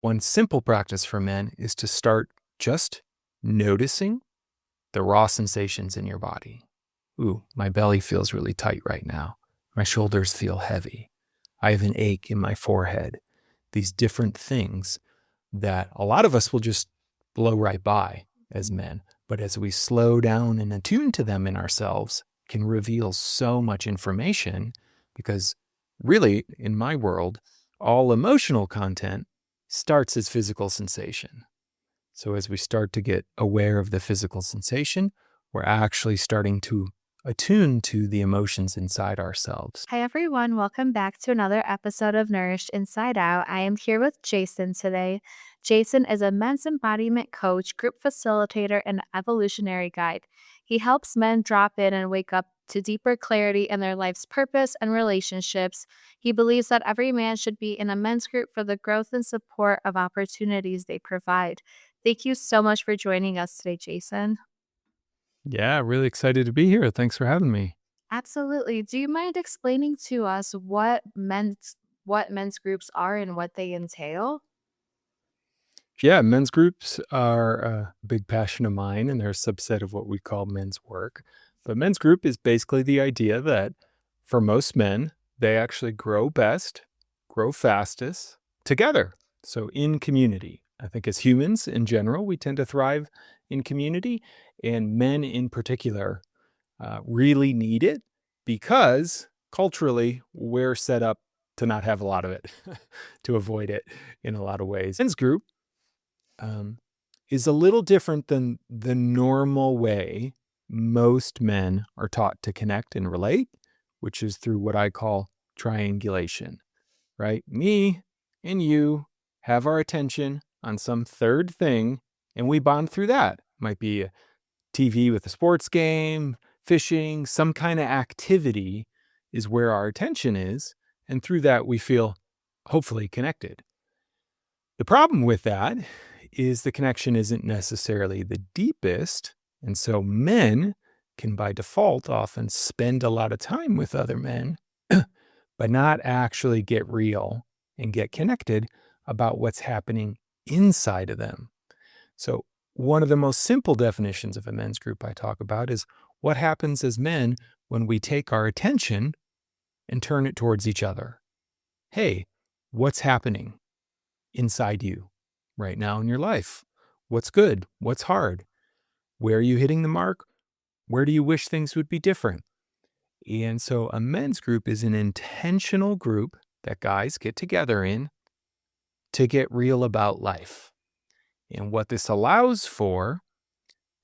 One simple practice for men is to start just noticing the raw sensations in your body. Ooh, my belly feels really tight right now. My shoulders feel heavy. I have an ache in my forehead. These different things that a lot of us will just blow right by as men. But as we slow down and attune to them in ourselves, can reveal so much information, because really, in my world, all emotional content starts as physical sensation. So as we start to get aware of the physical sensation, we're actually starting to attune to the emotions inside ourselves. Hi, everyone. Welcome back to another episode of Nourished Inside Out. I am here with Jason today. Jason is a men's embodiment coach, group facilitator, and evolutionary guide. He helps men drop in and wake up to deeper clarity in their life's purpose and relationships. He believes that every man should be in a men's group for the growth and support of opportunities they provide. Thank you so much for joining us today, Jason. Yeah, really excited to be here. Thanks for having me. Absolutely. Do you mind explaining to us what men's groups are and what they entail? Yeah, men's groups are a big passion of mine, and they're a subset of what we call men's work. But men's group is basically the idea that for most men, they actually grow best, grow fastest together. So in community. I think as humans in general, we tend to thrive in community, and men in particular really need it because culturally we're set up to not have a lot of it, to avoid it in a lot of ways. Men's group um, is a little different than the normal way most men are taught to connect and relate, which is through what I call triangulation, right? Me and you have our attention on some third thing, and we bond through that. Might be a TV with a sports game, fishing, some kind of activity is where our attention is. And through that, we feel hopefully connected. The problem with that is the connection isn't necessarily the deepest. And so men can, by default, often spend a lot of time with other men, but not actually get real and get connected about what's happening inside of them. So, one of the most simple definitions of a men's group I talk about is what happens as men when we take our attention and turn it towards each other. Hey, what's happening inside you right now in your life? What's good? What's hard? Where are you hitting the mark? Where do you wish things would be different? And so a men's group is an intentional group that guys get together in to get real about life. And what this allows for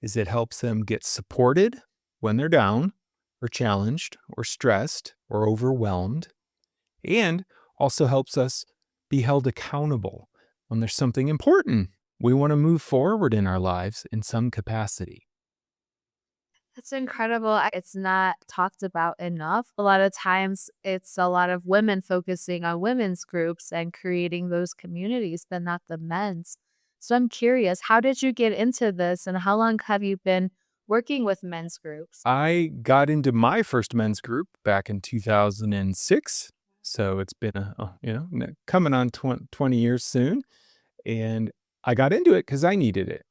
is it helps them get supported when they're down or challenged or stressed or overwhelmed, and also helps us be held accountable when there's something important we want to move forward in our lives in some capacity. That's incredible. It's not talked about enough. A lot of times, it's a lot of women focusing on women's groups and creating those communities, but not the men's. So I'm curious, how did you get into this and how long have you been working with men's groups? I got into my first men's group back in 2006. So it's been coming on 20 years soon. And I got into it because I needed it.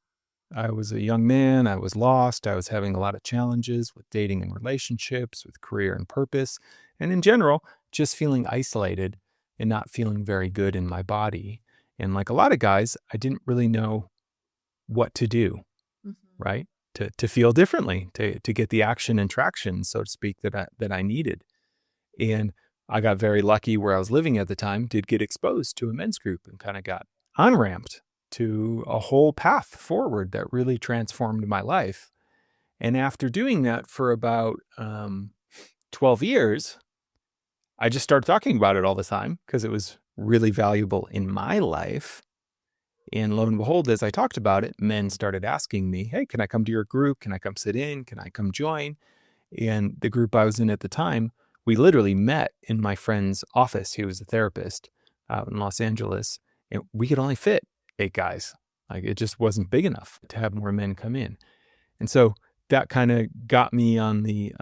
I was a young man. I was lost. I was having a lot of challenges with dating and relationships, with career and purpose, and in general, just feeling isolated and not feeling very good in my body. And like a lot of guys, I didn't really know what to do, Mhm. right? To feel differently, to get the action and traction, so to speak, that I needed. And I got very lucky where I was living at the time, did get exposed to a men's group and kind of got on-ramped to a whole path forward that really transformed my life. And after doing that for about 12 years, I just started talking about it all the time because it was really valuable in my life. And lo and behold, as I talked about it, men started asking me, hey, can I come to your group? Can I come sit in? Can I come join? And the group I was in at the time, we literally met in my friend's office. He was a therapist out in Los Angeles, and we could only fit 8 guys. Like it just wasn't big enough to have more men come in. And so that kind of got me on the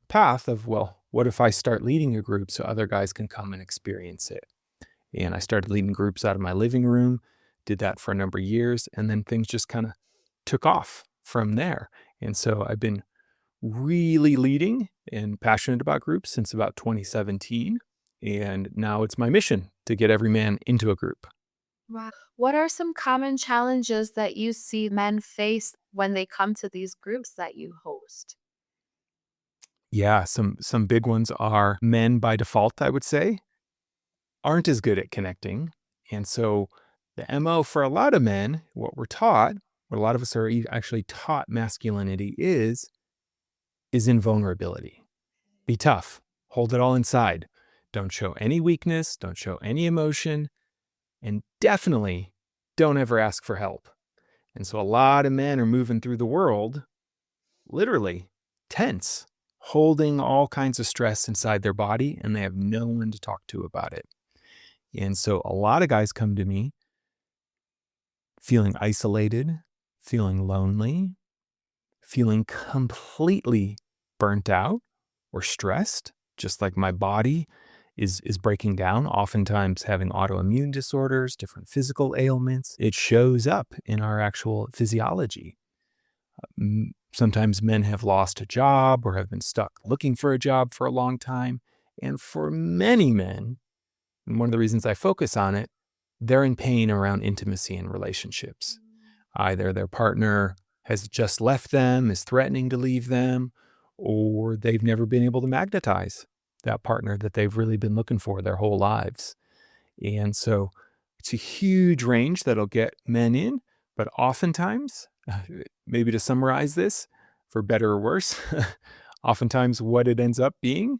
path of, well, what if I start leading a group so other guys can come and experience it? And I started leading groups out of my living room, did that for a number of years, and then things just kind of took off from there. And so I've been really leading and passionate about groups since about 2017. And now it's my mission to get every man into a group. Wow. What are some common challenges that you see men face when they come to these groups that you host? Yeah, some big ones are men by default, I would say, aren't as good at connecting. And so the MO for a lot of men, what we're taught, what a lot of us are actually taught masculinity is invulnerability. Be tough. Hold it all inside. Don't show any weakness. Don't show any emotion. And definitely don't ever ask for help. And so a lot of men are moving through the world, literally tense, holding all kinds of stress inside their body, and they have no one to talk to about it. And so a lot of guys come to me feeling isolated, feeling lonely, feeling completely burnt out or stressed, just like my body is breaking down, oftentimes having autoimmune disorders, different physical ailments. It shows up in our actual physiology. Sometimes men have lost a job or have been stuck looking for a job for a long time. And for many men, and one of the reasons I focus on it, they're in pain around intimacy and relationships. Either their partner has just left them, is threatening to leave them, or they've never been able to magnetize that partner that they've really been looking for their whole lives. And so it's a huge range that'll get men in, but oftentimes, maybe to summarize this, for better or worse, oftentimes what it ends up being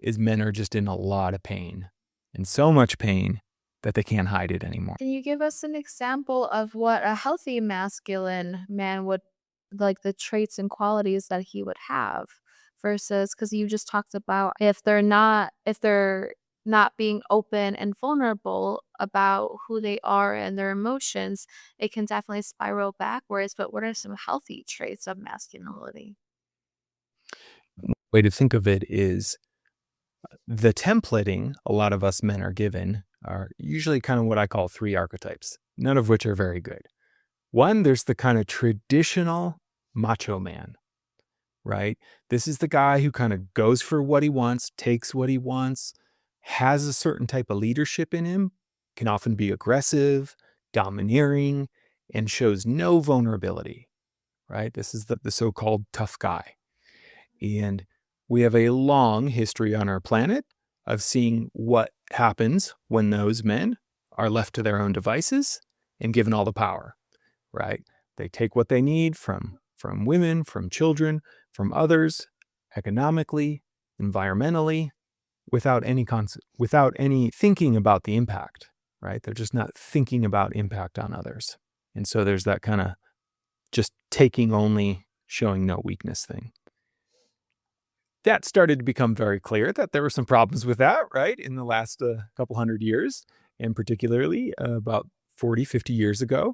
is men are just in a lot of pain, and so much pain that they can't hide it anymore. Can you give us an example of what a healthy masculine man would like the traits and qualities that he would have versus because you just talked about if they're not being open and vulnerable about who they are and their emotions, it can definitely spiral backwards. But what are some healthy traits of masculinity? Way to think of it is the templating a lot of us men are given are usually kind of what I call three archetypes, none of which are very good. One, there's the kind of traditional macho man, right? This is the guy who kind of goes for what he wants, takes what he wants, has a certain type of leadership in him, can often be aggressive, domineering, and shows no vulnerability, right? This is the so-called tough guy. And we have a long history on our planet of seeing what happens when those men are left to their own devices and given all the power, right? They take what they need from women, from children, from others, economically, environmentally, without any thinking about the impact, right? They're just not thinking about impact on others. And so there's that kind of just taking only, showing no weakness thing. That started to become very clear that there were some problems with that, right? In the last couple hundred years, and particularly about 40, 50 years ago.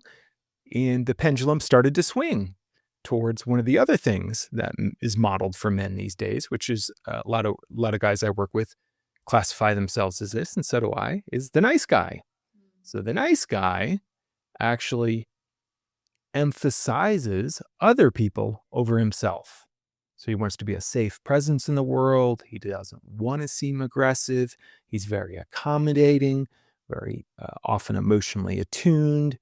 And the pendulum started to swing towards one of the other things that is modeled for men these days, which is a lot of guys I work with classify themselves as this, and so do I, is the nice guy. So the nice guy actually emphasizes other people over himself. So he wants to be a safe presence in the world. He doesn't want to seem aggressive. He's very accommodating, very often emotionally attuned.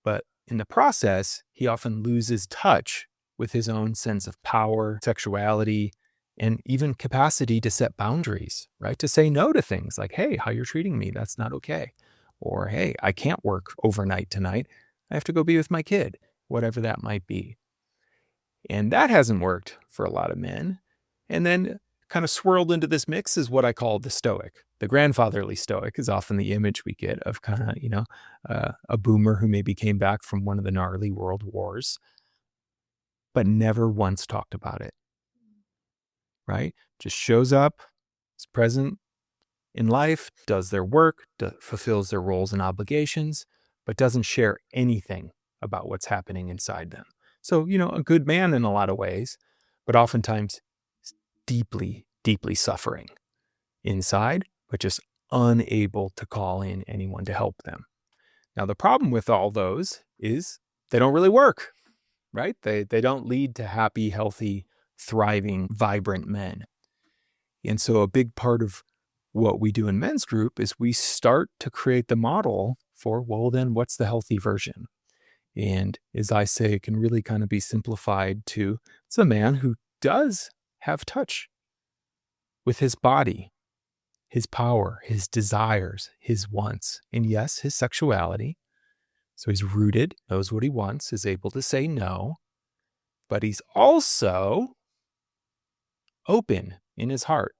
But in the process, he often loses touch with his own sense of power, sexuality, and even capacity to set boundaries, right? To say no to things like, hey, how you're treating me, that's not okay. Or, hey, I can't work overnight tonight. I have to go be with my kid, whatever that might be. And that hasn't worked for a lot of men. And then kind of swirled into this mix is what I call the stoic. The grandfatherly stoic is often the image we get of kind of, a boomer who maybe came back from one of the gnarly world wars, but never once talked about it, right? Just shows up, is present in life, does their work, fulfills their roles and obligations, but doesn't share anything about what's happening inside them. So, a good man in a lot of ways, but oftentimes deeply, deeply suffering inside, but just unable to call in anyone to help them. Now, the problem with all those is they don't really work, right? They don't lead to happy, healthy, thriving, vibrant men. And so a big part of what we do in men's group is we start to create the model for, well, then what's the healthy version? And as I say, it can really kind of be simplified to it's a man who does have touch with his body, his power, his desires, his wants, and yes, his sexuality. So he's rooted, knows what he wants, is able to say no, but he's also open in his heart,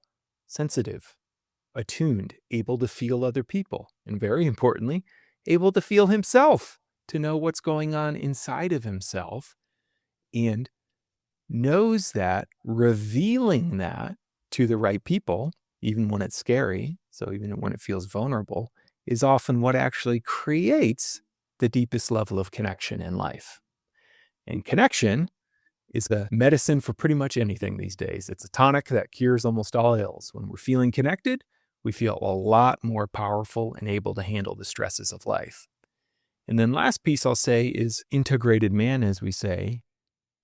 sensitive, attuned, able to feel other people, and very importantly, able to feel himself, to know what's going on inside of himself, and knows that revealing that to the right people, even when it's scary, so even when it feels vulnerable, is often what actually creates the deepest level of connection in life. And connection is the medicine for pretty much anything these days. It's a tonic that cures almost all ills. When we're feeling connected, we feel a lot more powerful and able to handle the stresses of life. And then last piece I'll say is integrated man, as we say,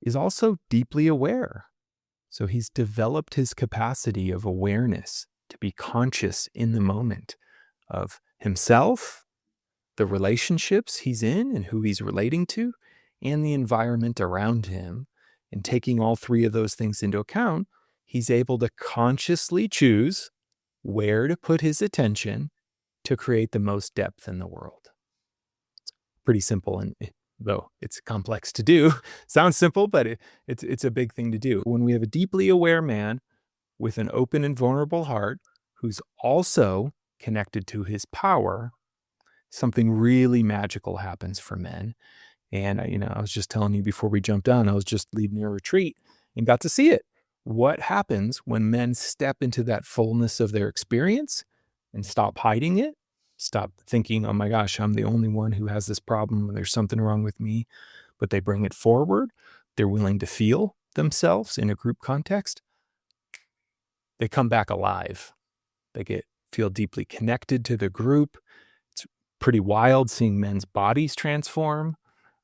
is also deeply aware. So he's developed his capacity of awareness to be conscious in the moment of himself, the relationships he's in and who he's relating to, and the environment around him. And taking all three of those things into account, he's able to consciously choose where to put his attention to create the most depth in the world. It's pretty simple, and though it's complex to do, sounds simple, but it's a big thing to do. When we have a deeply aware man with an open and vulnerable heart who's also connected to his power, something really magical happens for men. And, I was just telling you before we jumped on, I was just leading a retreat and got to see it. What happens when men step into that fullness of their experience and stop hiding it, stop thinking, oh my gosh, I'm the only one who has this problem and there's something wrong with me, but they bring it forward. They're willing to feel themselves in a group context. They come back alive. They feel deeply connected to the group. It's pretty wild seeing men's bodies transform,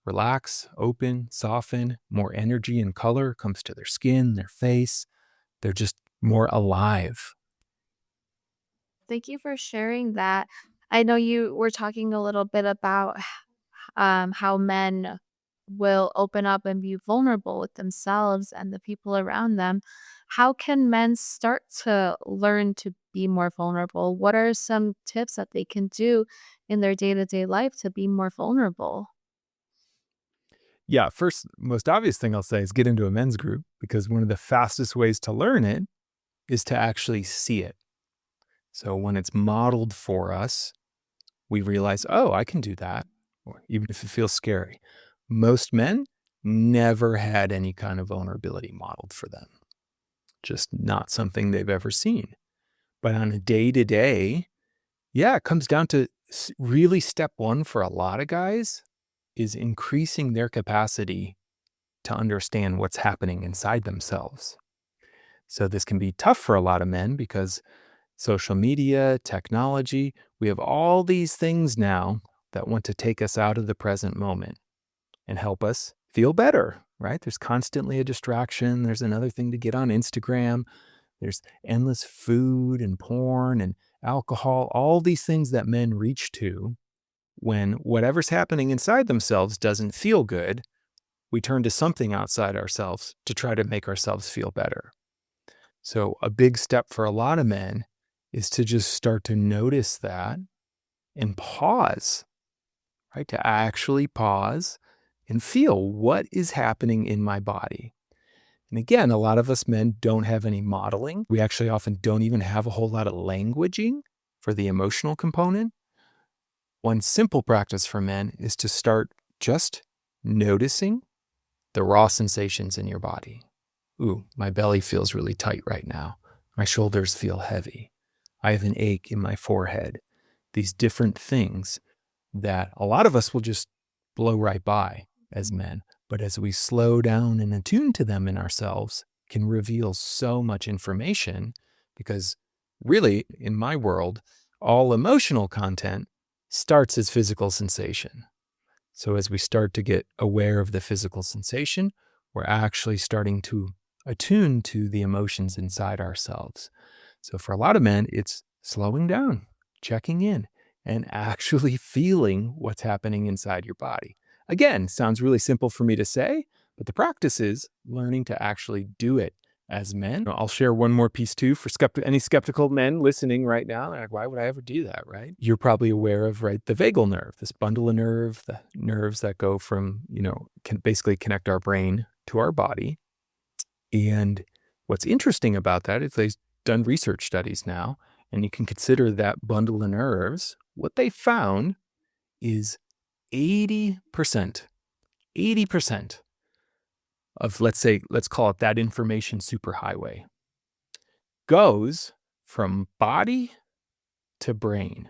relax, open, soften, more energy and color comes to their skin, their face. They're just more alive. Thank you for sharing that. I know you were talking a little bit about how men will open up and be vulnerable with themselves and the people around them. How can men start to learn to be more vulnerable? What are some tips that they can do in their day to day life to be more vulnerable? Yeah, first, most obvious thing I'll say is get into a men's group, because one of the fastest ways to learn it is to actually see it. So when it's modeled for us, we realize, oh, I can do that, or even if it feels scary. Most men never had any kind of vulnerability modeled for them, just not something they've ever seen. But on a day to day, yeah, it comes down to really step one for a lot of guys is increasing their capacity to understand what's happening inside themselves. So this can be tough for a lot of men because social media, technology, we have all these things now that want to take us out of the present moment and help us feel better, right? There's constantly a distraction. There's another thing to get on Instagram. There's endless food and porn and alcohol, all these things that men reach to when whatever's happening inside themselves doesn't feel good. We turn to something outside ourselves to try to make ourselves feel better. So a big step for a lot of men is to just start to notice that and pause, right? To actually pause and feel what is happening in my body. And again, a lot of us men don't have any modeling. We actually often don't even have a whole lot of languaging for the emotional component. One simple practice for men is to start just noticing the raw sensations in your body. Ooh, my belly feels really tight right now. My shoulders feel heavy. I have an ache in my forehead. These different things that a lot of us will just blow right by as men. But as we slow down and attune to them in ourselves, can reveal so much information, because really, in my world, all emotional content starts as physical sensation. So as we start to get aware of the physical sensation, we're actually starting to attune to the emotions inside ourselves. So for a lot of men, it's slowing down, checking in, and actually feeling what's happening inside your body. Again, sounds really simple for me to say, but the practice is learning to actually do it as men. I'll share one more piece too for any skeptical men listening right now. They're like, why would I ever do that, right? You're probably aware of, right, the vagal nerve, this bundle of the nerves that go from, can basically connect our brain to our body. And what's interesting about that is they've done research studies now, and you can consider that bundle of nerves. What they found is 80%, 80% of, let's call it that information superhighway, goes from body to brain.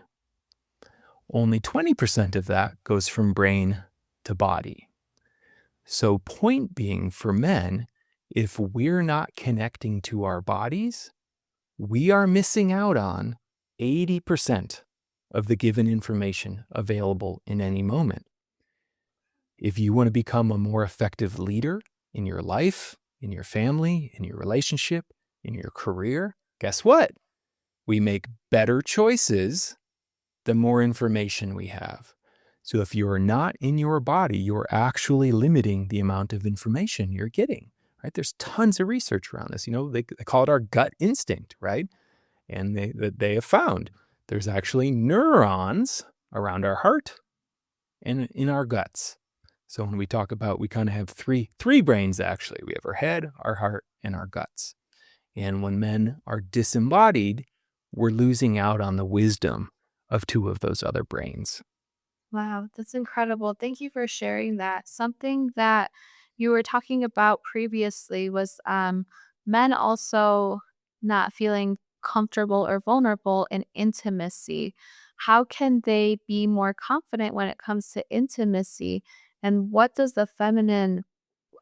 Only 20% of that goes from brain to body. So point being, for men, if we're not connecting to our bodies, we are missing out on 80% of the given information available in any moment. If you want to become a more effective leader in your life, in your family, in your relationship, in your career, guess what? We make better choices the more information we have. So if you're not in your body, you're actually limiting the amount of information you're getting, right? There's tons of research around this. They call it our gut instinct, right? And they have found there's actually neurons around our heart and in our guts. So when we talk about, we kind of have three brains, actually. We have our head, our heart, and our guts. And when men are disembodied, we're losing out on the wisdom of two of those other brains. Wow, that's incredible. Thank you for sharing that. Something that you were talking about previously was men also not feeling comfortable or vulnerable in intimacy. How can they be more confident when it comes to intimacy? And what does the feminine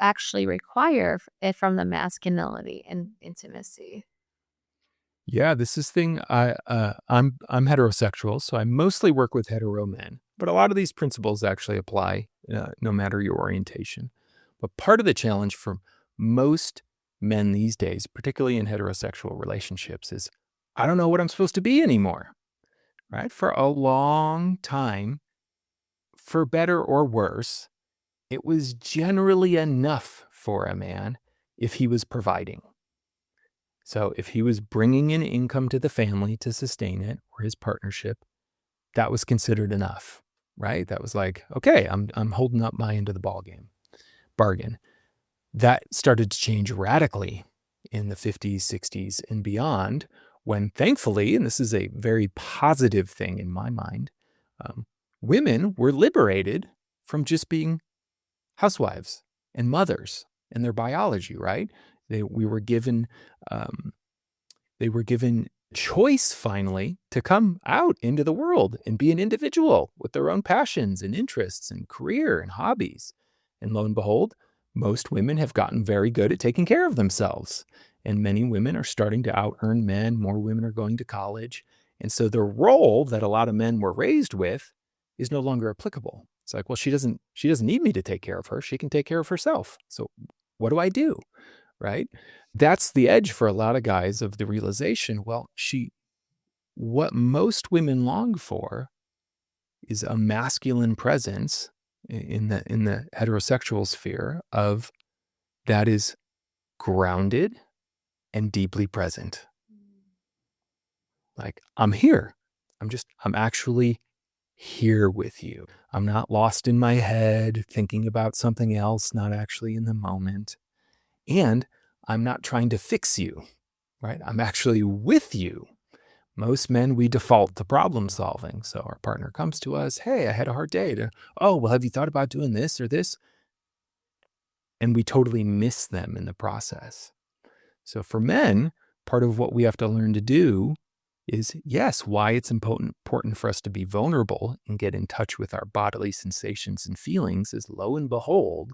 actually require from the masculinity and intimacy? Yeah, this is thing. I'm heterosexual, so I mostly work with hetero men. But a lot of these principles actually apply, no matter your orientation. But part of the challenge for most men these days, particularly in heterosexual relationships, is I don't know what I'm supposed to be anymore. Right? For a long time, for better or worse, it was generally enough for a man if he was providing. So if he was bringing in income to the family to sustain it, or his partnership, that was considered enough, right? That was like, okay, I'm holding up my end of the bargain. That started to change radically in the 50s, 60s, and beyond, when thankfully, and this is a very positive thing in my mind, women were liberated from just being housewives and mothers and their biology, right? We were given they were given choice finally to come out into the world and be an individual with their own passions and interests and career and hobbies. And lo and behold, most women have gotten very good at taking care of themselves. And many women are starting to out-earn men. More women are going to college. And so the role that a lot of men were raised with is no longer applicable. It's like, well, she doesn't need me to take care of her. She can take care of herself. So what do I do? Right? That's the edge for a lot of guys, of the realization, well, what most women long for is a masculine presence in the heterosexual sphere of that is grounded and deeply present. Like, I'm here. I'm actually here with you. I'm not lost in my head thinking about something else, not actually in the moment. And I'm not trying to fix you, right? I'm actually with you. Most men, we default to problem solving. So our partner comes to us, hey, I had a hard day. Oh, well, have you thought about doing this or this? And we totally miss them in the process. So for men, part of what we have to learn to do is, yes, why it's important for us to be vulnerable and get in touch with our bodily sensations and feelings is, lo and behold,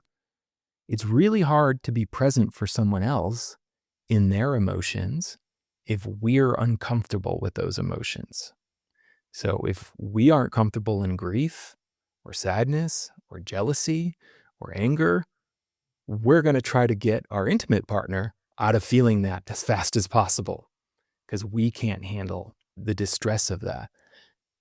it's really hard to be present for someone else in their emotions if we're uncomfortable with those emotions. So if we aren't comfortable in grief or sadness or jealousy or anger, we're going to try to get our intimate partner out of feeling that as fast as possible because we can't handle the distress of that.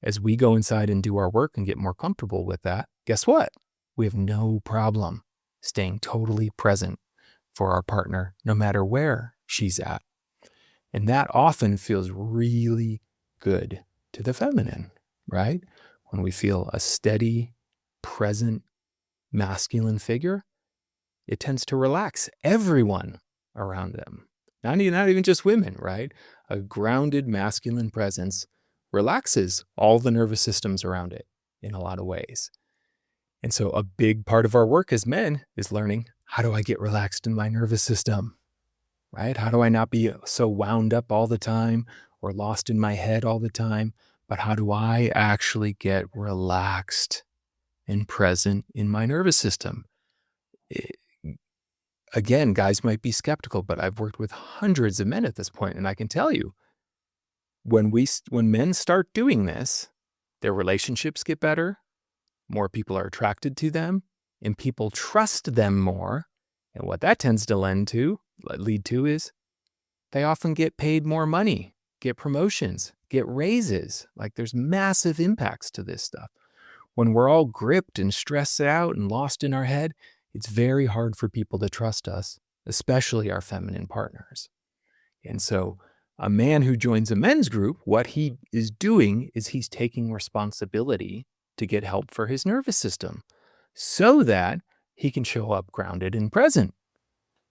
As we go inside and do our work and get more comfortable with that, guess what? We have no problem staying totally present for our partner, no matter where she's at. And that often feels really good to the feminine, right? When we feel a steady, present, masculine figure, it tends to relax everyone around them. Not even just women, right? A grounded masculine presence relaxes all the nervous systems around it in a lot of ways. And so a big part of our work as men is learning, how do I get relaxed in my nervous system, right? How do I not be so wound up all the time or lost in my head all the time? But how do I actually get relaxed and present in my nervous system? Again, guys might be skeptical, but I've worked with hundreds of men at this point, and I can tell you, when men start doing this, their relationships get better, more people are attracted to them, and people trust them more. And what that tends to lead to is they often get paid more money, get promotions, get raises. Like there's massive impacts to this stuff. When we're all gripped and stressed out and lost in our head, it's very hard for people to trust us, especially our feminine partners. And so a man who joins a men's group, what he is doing is he's taking responsibility to get help for his nervous system so that he can show up grounded and present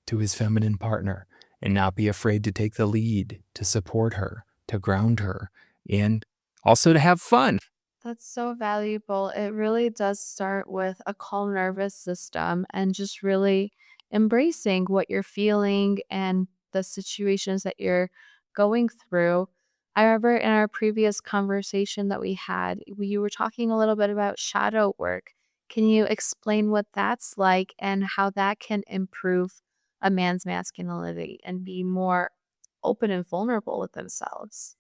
to his feminine partner and not be afraid to take the lead, to support her, to ground her, and also to have fun. That's so valuable. It really does start with a calm nervous system and just really embracing what you're feeling and the situations that you're going through. I remember in our previous conversation that we had, you were talking a little bit about shadow work. Can you explain what that's like and how that can improve a man's masculinity and be more open and vulnerable with themselves?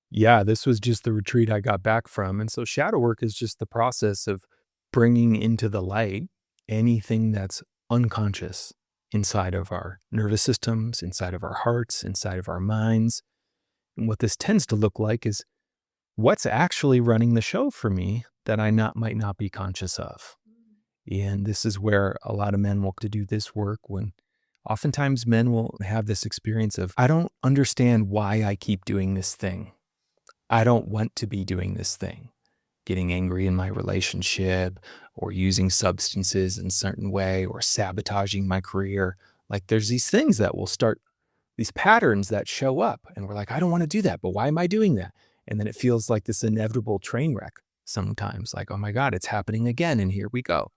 Yeah, this was just the retreat I got back from. And so shadow work is just the process of bringing into the light anything that's unconscious inside of our nervous systems, inside of our hearts, inside of our minds. And what this tends to look like is what's actually running the show for me that might not be conscious of. And this is where a lot of men will to do this work when oftentimes men will have this experience of, I don't understand why I keep doing this thing. I don't want to be doing this thing, getting angry in my relationship or using substances in a certain way or sabotaging my career. Like there's these things that will start, these patterns that show up and we're like, I don't want to do that, but why am I doing that? And then it feels like this inevitable train wreck sometimes, like, oh my God, it's happening again. And here we go.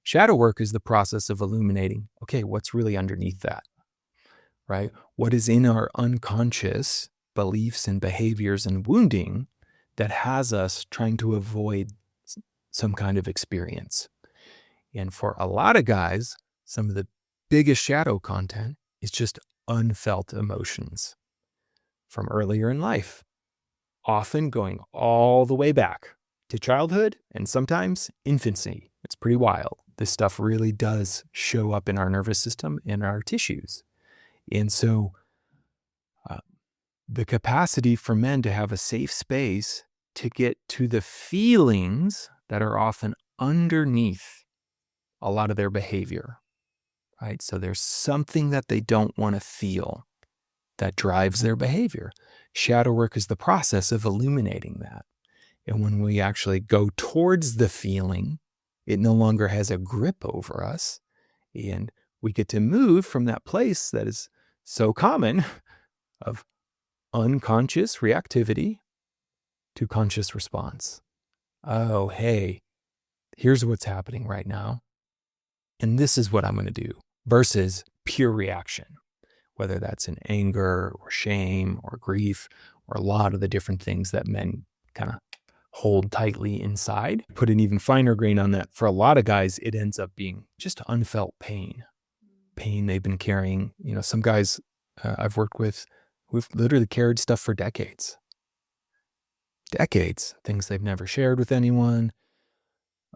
Shadow work is the process of illuminating, okay, what's really underneath that, right? What is in our unconscious beliefs and behaviors and wounding that has us trying to avoid some kind of experience. And for a lot of guys, some of the biggest shadow content is just unfelt emotions from earlier in life, often going all the way back to childhood and sometimes infancy. It's pretty wild. This stuff really does show up in our nervous system and our tissues. And so the capacity for men to have a safe space to get to the feelings that are often underneath a lot of their behavior, right? So there's something that they don't want to feel that drives their behavior. Shadow work is the process of illuminating that. And when we actually go towards the feeling, it no longer has a grip over us. And we get to move from that place that is so common of unconscious reactivity to conscious response. Oh, hey, here's what's happening right now. And this is what I'm going to do versus pure reaction, whether that's in anger or shame or grief or a lot of the different things that men kind of hold tightly inside. Put an even finer grain on that. For a lot of guys, it ends up being just unfelt pain they've been carrying. You know, some guys I've worked with who've literally carried stuff for decades. decades, things they've never shared with anyone,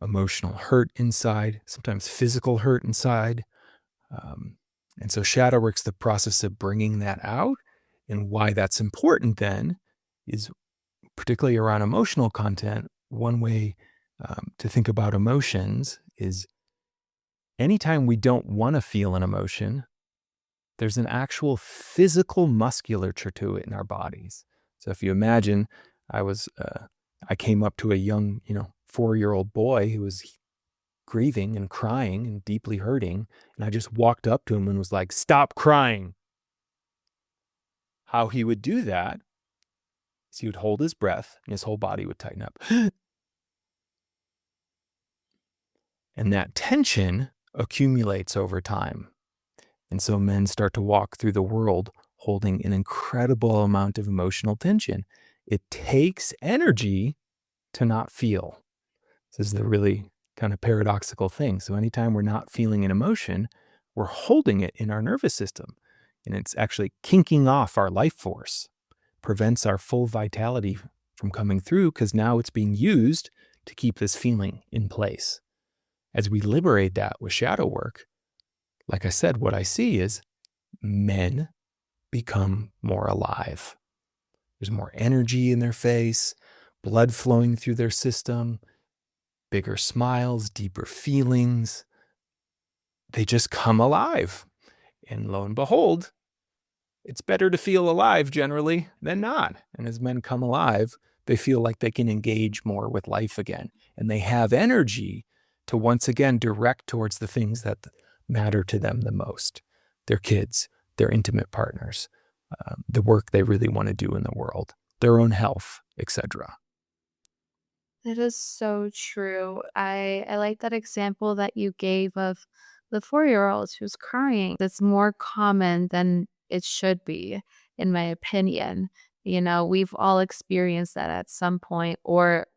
emotional hurt inside, sometimes physical hurt inside. Um, and so shadow work's the process of bringing that out. And why that's important then is particularly around emotional content. One way to think about emotions is anytime we don't want to feel an emotion, there's an actual physical musculature to it in our bodies. So if you imagine, I came up to a young, 4-year-old boy who was grieving and crying and deeply hurting, and I just walked up to him and was like, "Stop crying." How he would do that is he would hold his breath and his whole body would tighten up. And that tension accumulates over time. And so men start to walk through the world holding an incredible amount of emotional tension. It takes energy to not feel. This is the really kind of paradoxical thing. So anytime we're not feeling an emotion, we're holding it in our nervous system. And it's actually kinking off our life force, prevents our full vitality from coming through because now it's being used to keep this feeling in place. As we liberate that with shadow work, like I said, what I see is men become more alive. There's more energy in their face, blood flowing through their system, bigger smiles, deeper feelings. They just come alive. And lo and behold, it's better to feel alive generally than not. And as men come alive, they feel like they can engage more with life again. And they have energy to once again direct towards the things that matter to them the most: their kids, their intimate partners, the work they really want to do in the world, their own health, etc. That is so true. I like that example that you gave of the 4-year-old who's crying. That's more common than it should be, in my opinion. We've all experienced that at some point or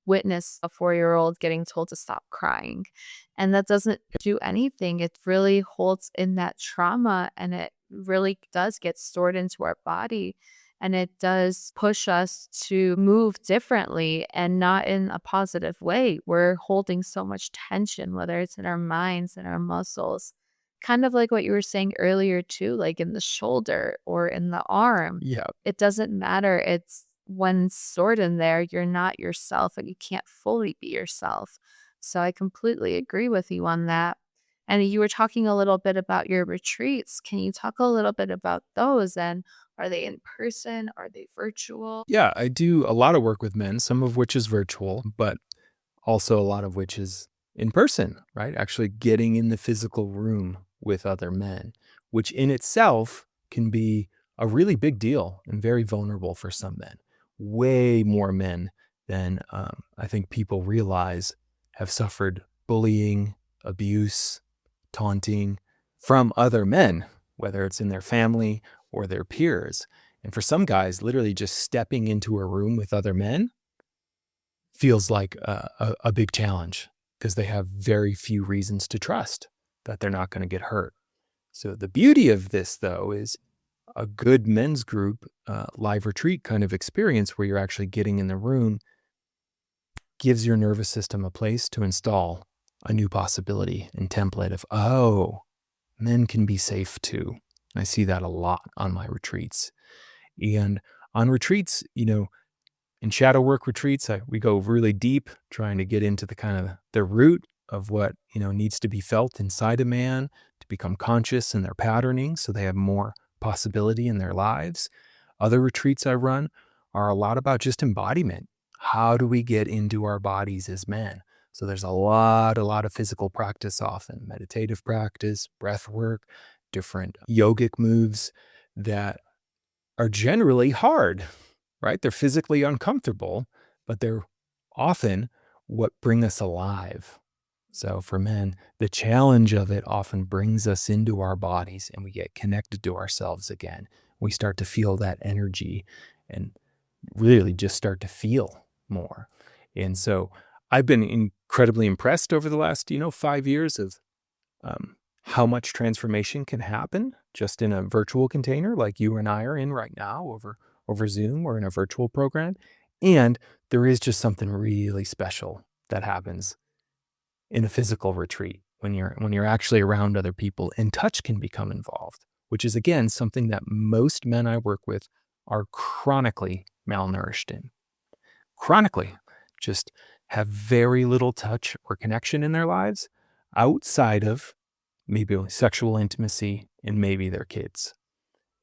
witnessed a 4-year-old getting told to stop crying. And that doesn't do anything. It really holds in that trauma and it really does get stored into our body, and it does push us to move differently and not in a positive way. We're holding so much tension, whether it's in our minds and our muscles. Kind of like what you were saying earlier, too, like in the shoulder or in the arm. Yeah. It doesn't matter. It's when stored in there, you're not yourself and you can't fully be yourself. So I completely agree with you on that. And you were talking a little bit about your retreats. Can you talk a little bit about those? And are they in person? Are they virtual? Yeah, I do a lot of work with men, some of which is virtual, but also a lot of which is in person, right? Actually getting in the physical room with other men, which in itself can be a really big deal and very vulnerable for some men. Way more men than I think people realize have suffered bullying, abuse, taunting from other men, whether it's in their family or their peers. And for some guys, literally just stepping into a room with other men feels like a big challenge because they have very few reasons to trust that they're not going to get hurt. So the beauty of this, though, is a good men's group live retreat kind of experience where you're actually getting in the room gives your nervous system a place to install a new possibility and template of, oh, men can be safe too. I see that a lot on my retreats. And on retreats, in shadow work retreats, we go really deep, trying to get into the kind of the root of what needs to be felt inside a man to become conscious in their patterning, so they have more possibility in their lives. Other retreats I run are a lot about just embodiment. How do we get into our bodies as men? So there's a lot of physical practice, often meditative practice, breath work, different yogic moves that are generally hard, right? They're physically uncomfortable, but they're often what bring us alive. So for men, the challenge of it often brings us into our bodies and we get connected to ourselves again. We start to feel that energy and really just start to feel more. And so I've been incredibly impressed over the last, 5 years of how much transformation can happen just in a virtual container like you and I are in right now over Zoom or in a virtual program. And there is just something really special that happens in a physical retreat when you're actually around other people, and touch can become involved, which is again something that most men I work with are chronically malnourished in. Chronically, just have very little touch or connection in their lives outside of maybe sexual intimacy and maybe their kids.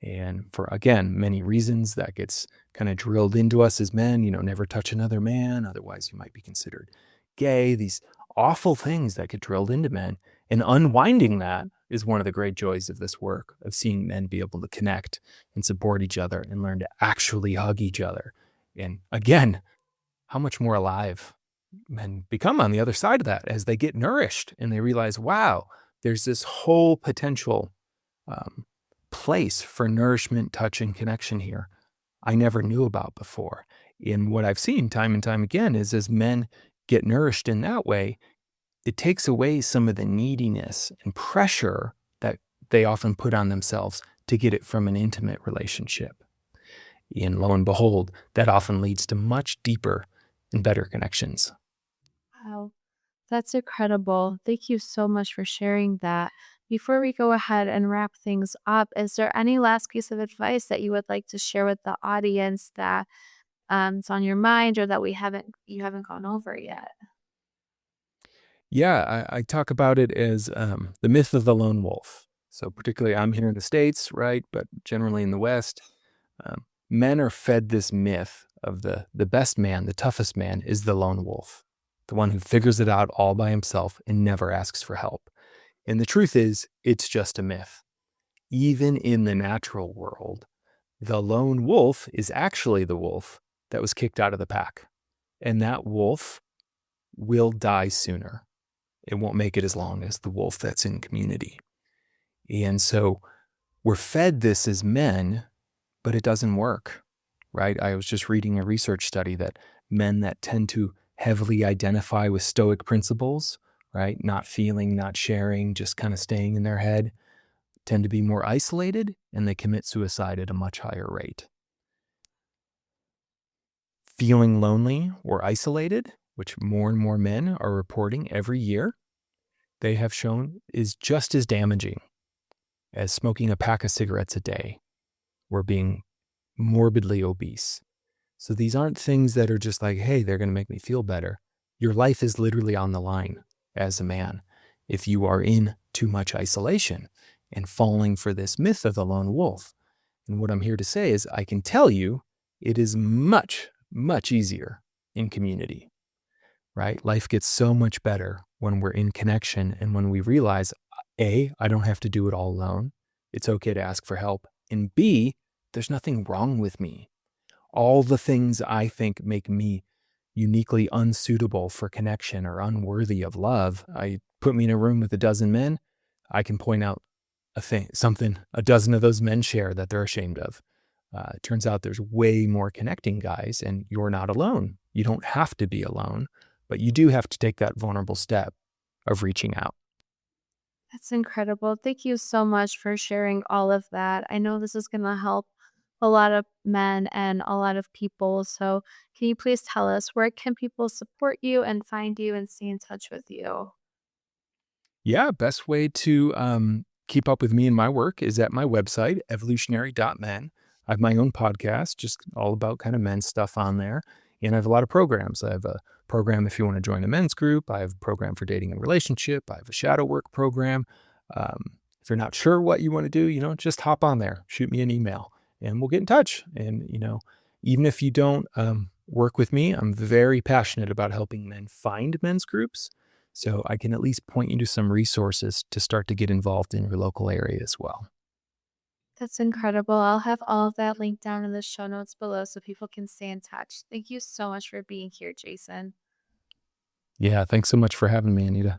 And for, again, many reasons that gets kind of drilled into us as men, never touch another man, otherwise you might be considered gay. These awful things that get drilled into men. And unwinding that is one of the great joys of this work, of seeing men be able to connect and support each other and learn to actually hug each other. And again, how much more alive men become on the other side of that as they get nourished and they realize, wow, there's this whole potential um, place for nourishment, touch, and connection here I never knew about before. And what I've seen time and time again is as men get nourished in that way, it takes away some of the neediness and pressure that they often put on themselves to get it from an intimate relationship. And lo and behold, that often leads to much deeper and better connections. Wow, that's incredible. Thank you so much for sharing that. Before we go ahead and wrap things up, is there any last piece of advice that you would like to share with the audience that is on your mind or that you haven't gone over yet? Yeah, I talk about it as the myth of the lone wolf. So, particularly, I'm here in the States, right? But generally in the West, men are fed this myth of the best man, the toughest man is the lone wolf, the one who figures it out all by himself and never asks for help. And the truth is, it's just a myth. Even in the natural world, the lone wolf is actually the wolf that was kicked out of the pack. And that wolf will die sooner. It won't make it as long as the wolf that's in community. And so we're fed this as men, but it doesn't work, right? I was just reading a research study that men that tend to heavily identify with Stoic principles, right? Not feeling, not sharing, just kind of staying in their head, tend to be more isolated and they commit suicide at a much higher rate. Feeling lonely or isolated, which more and more men are reporting every year, they have shown is just as damaging as smoking a pack of cigarettes a day or being morbidly obese. So these aren't things that are just like, hey, they're going to make me feel better. Your life is literally on the line as a man if you are in too much isolation and falling for this myth of the lone wolf. And what I'm here to say is I can tell you it is much, much easier in community, right? Life gets so much better when we're in connection and when we realize, A, I don't have to do it all alone. It's okay to ask for help. And B, there's nothing wrong with me. All the things I think make me uniquely unsuitable for connection or unworthy of love, I put me in a room with a dozen men, I can point out something a dozen of those men share that they're ashamed of. It turns out there's way more connecting guys, and you're not alone. You don't have to be alone, but you do have to take that vulnerable step of reaching out. That's incredible. Thank you so much for sharing all of that. I know this is going to help a lot of men and a lot of people. So, can you please tell us where can people support you and find you and stay in touch with you? Yeah, best way to keep up with me and my work is at my website, evolutionary.men. I have my own podcast, just all about kind of men's stuff on there. And I have a lot of programs. I have a program if you want to join a men's group. I have a program for dating and relationship. I have a shadow work program. If you're not sure what you want to do, just hop on there, shoot me an email, and we'll get in touch. And, even if you don't work with me, I'm very passionate about helping men find men's groups so I can at least point you to some resources to start to get involved in your local area as well. That's incredible. I'll have all of that linked down in the show notes below so people can stay in touch. Thank you so much for being here, Jason. Yeah, thanks so much for having me, Anita.